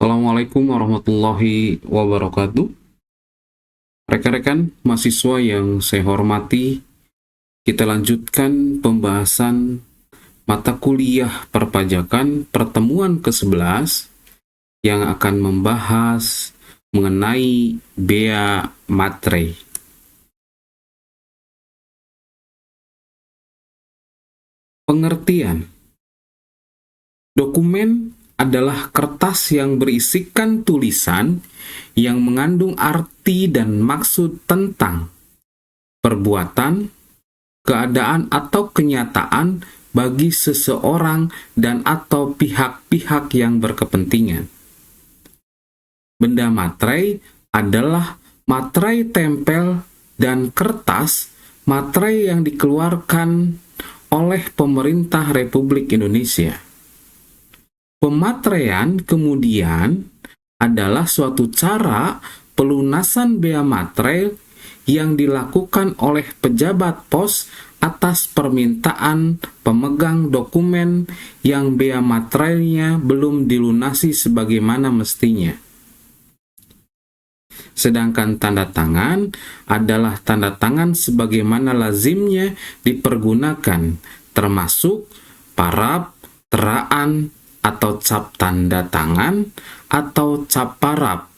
Assalamualaikum warahmatullahi wabarakatuh. Rekan-rekan mahasiswa yang saya hormati, kita lanjutkan pembahasan mata kuliah perpajakan pertemuan ke-11 yang akan membahas mengenai bea materai. Pengertian. Dokumen adalah kertas yang berisikan tulisan yang mengandung arti dan maksud tentang perbuatan, keadaan atau kenyataan bagi seseorang dan atau pihak-pihak yang berkepentingan. Benda materai adalah materai tempel dan kertas materai yang dikeluarkan oleh pemerintah Republik Indonesia. Pemateraian kemudian adalah suatu cara pelunasan bea materai yang dilakukan oleh pejabat pos atas permintaan pemegang dokumen yang bea materainya belum dilunasi sebagaimana mestinya. Sedangkan tanda tangan adalah tanda tangan sebagaimana lazimnya dipergunakan, termasuk parab, teraan, atau cap tanda tangan, atau cap parab,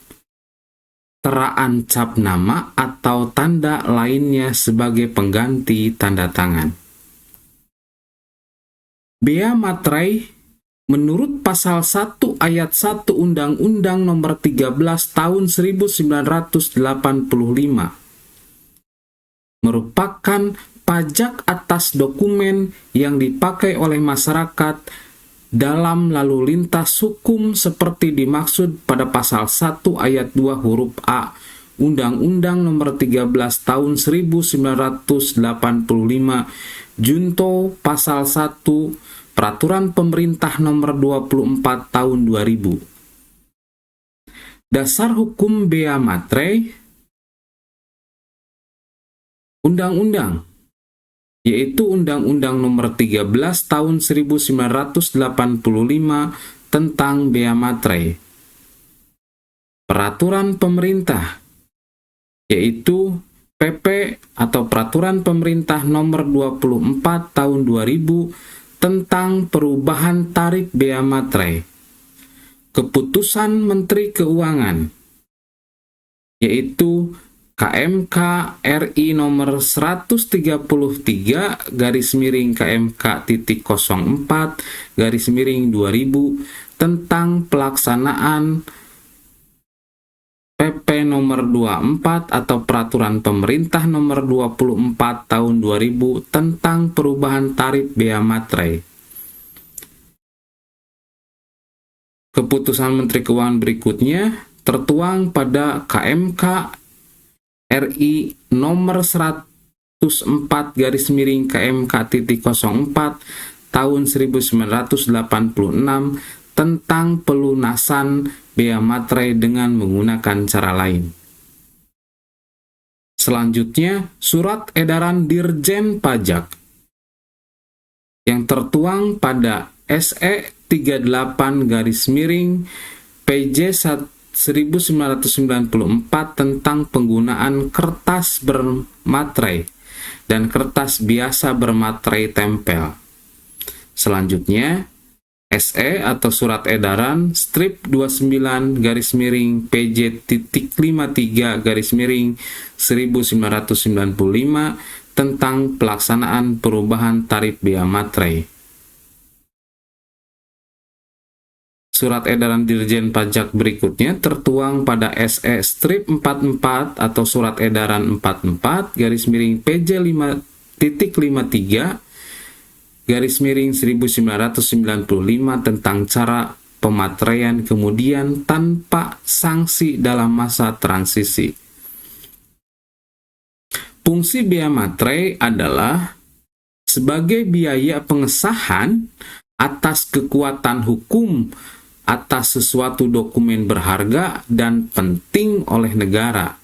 teraan cap nama, atau tanda lainnya sebagai pengganti tanda tangan. Bea materai menurut pasal 1 ayat 1 Undang-Undang Nomor 13 Tahun 1985 merupakan pajak atas dokumen yang dipakai oleh masyarakat dalam lalu lintas hukum seperti dimaksud pada pasal 1 ayat 2 huruf A Undang-Undang Nomor 13 Tahun 1985 Junto Pasal 1 Peraturan Pemerintah Nomor 24 Tahun 2000. Dasar hukum bea materai Undang-Undang, yaitu Undang-Undang Nomor 13 Tahun 1985 tentang bea materai. Peraturan Pemerintah, yaitu PP atau Peraturan Pemerintah Nomor 24 Tahun 2000 tentang perubahan tarif bea materai. Keputusan Menteri Keuangan, yaitu KMK RI nomor 133 KMK.04/2000 tentang pelaksanaan PP nomor 24 atau Peraturan Pemerintah nomor 24 tahun 2000 tentang perubahan tarif bea materai. Keputusan Menteri Keuangan berikutnya tertuang pada KMK RI nomor 104/KMK.04 tahun 1986 tentang pelunasan bea materai dengan menggunakan cara lain. Selanjutnya, Surat Edaran Dirjen Pajak yang tertuang pada SE 38/PJ 1994 tentang penggunaan kertas bermaterai dan kertas biasa bermaterai tempel. Selanjutnya, SE atau Surat Edaran strip 29/53/1995 tentang pelaksanaan perubahan tarif bea materai. Surat Edaran Dirjen Pajak berikutnya tertuang pada SE strip 44 atau Surat Edaran 44/PJ 5.53/1995 tentang cara pemateraian kemudian tanpa sanksi dalam masa transisi. Fungsi bea materai adalah sebagai biaya pengesahan atas kekuatan hukum atas sesuatu dokumen berharga dan penting oleh negara.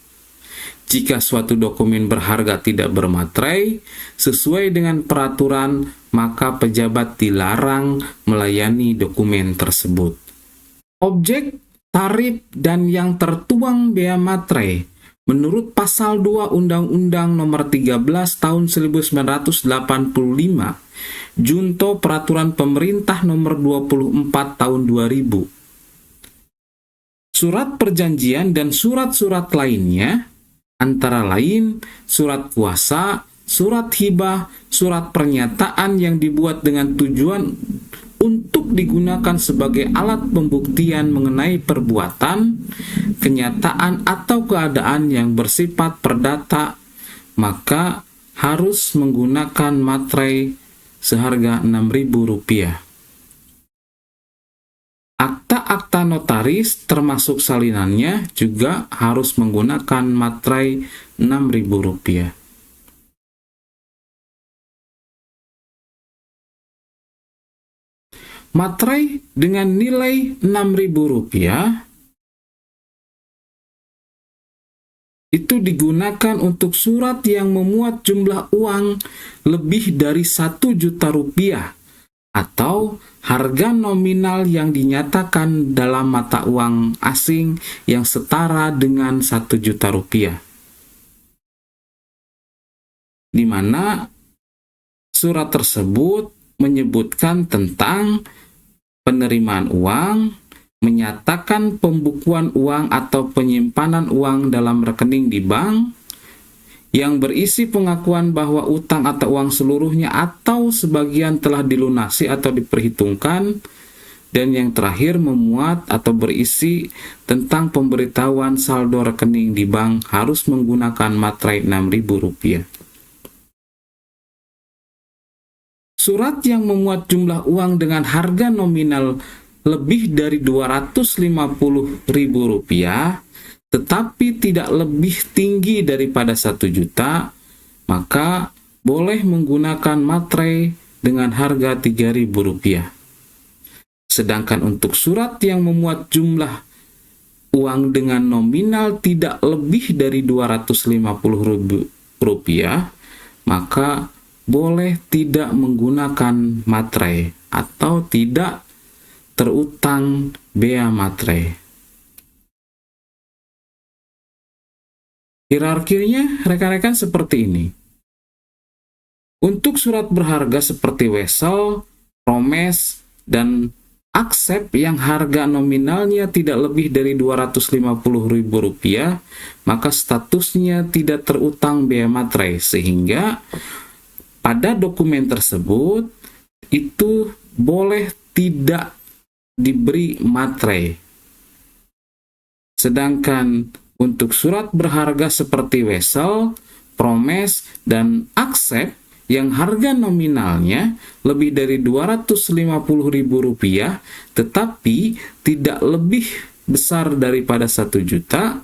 Jika suatu dokumen berharga tidak bermaterai sesuai dengan peraturan, maka pejabat dilarang melayani dokumen tersebut. Objek tarif dan yang tertuang bea materai menurut pasal 2 Undang-Undang Nomor 13 Tahun 1985, Junto Peraturan Pemerintah Nomor 24 Tahun 2000. Surat perjanjian dan surat-surat lainnya, antara lain surat kuasa, surat hibah, surat pernyataan yang dibuat dengan tujuan untuk digunakan sebagai alat pembuktian mengenai perbuatan, kenyataan atau keadaan yang bersifat perdata, maka harus menggunakan materai seharga Rp6.000. Akta-akta notaris termasuk salinannya juga harus menggunakan materai Rp6.000. Materai dengan nilai Rp6.000 itu digunakan untuk surat yang memuat jumlah uang lebih dari Rp1.000.000 atau harga nominal yang dinyatakan dalam mata uang asing yang setara dengan Rp1.000.000, di mana surat tersebut menyebutkan tentang penerimaan uang, menyatakan pembukuan uang atau penyimpanan uang dalam rekening di bank, yang berisi pengakuan bahwa utang atau uang seluruhnya atau sebagian telah dilunasi atau diperhitungkan, dan yang terakhir memuat atau berisi tentang pemberitahuan saldo rekening di bank harus menggunakan materai Rp6.000. Surat yang memuat jumlah uang dengan harga nominal lebih dari Rp250.000 tetapi tidak lebih tinggi daripada 1 juta, maka boleh menggunakan materai dengan harga Rp3.000. Sedangkan untuk surat yang memuat jumlah uang dengan nominal tidak lebih dari Rp250.000, maka boleh tidak menggunakan materai atau tidak terutang bea materai. Hierarkinya rekan-rekan seperti ini. Untuk surat berharga seperti wesel, promes, dan aksep yang harga nominalnya tidak lebih dari Rp250.000, maka statusnya tidak terutang bea materai, sehingga pada dokumen tersebut itu boleh tidak diberi materai. Sedangkan untuk surat berharga seperti wesel, promes, dan aksep yang harga nominalnya lebih dari Rp250.000 tetapi tidak lebih besar daripada 1 juta,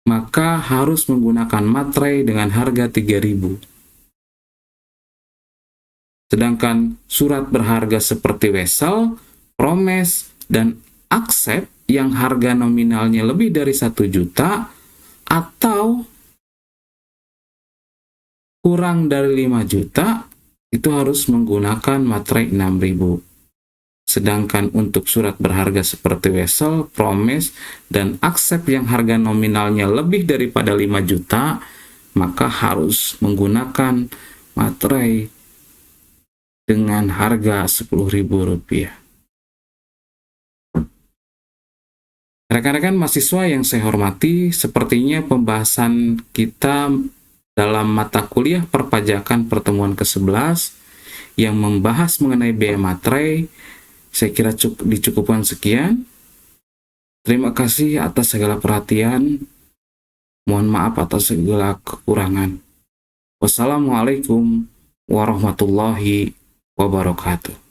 maka harus menggunakan materai dengan harga Rp3.000. Sedangkan surat berharga seperti wesel, promes, dan aksep yang harga nominalnya lebih dari 1 juta atau kurang dari 5 juta, itu harus menggunakan materai Rp6.000. Sedangkan untuk surat berharga seperti wesel, promes, dan aksep yang harga nominalnya lebih daripada 5 juta, maka harus menggunakan materai dengan harga Rp10.000. Rekan-rekan mahasiswa yang saya hormati, sepertinya pembahasan kita dalam mata kuliah perpajakan pertemuan ke-11 yang membahas mengenai bea materai, saya kira dicukupkan sekian. Terima kasih atas segala perhatian. Mohon maaf atas segala kekurangan. Wassalamualaikum warahmatullahi wabarakatuh.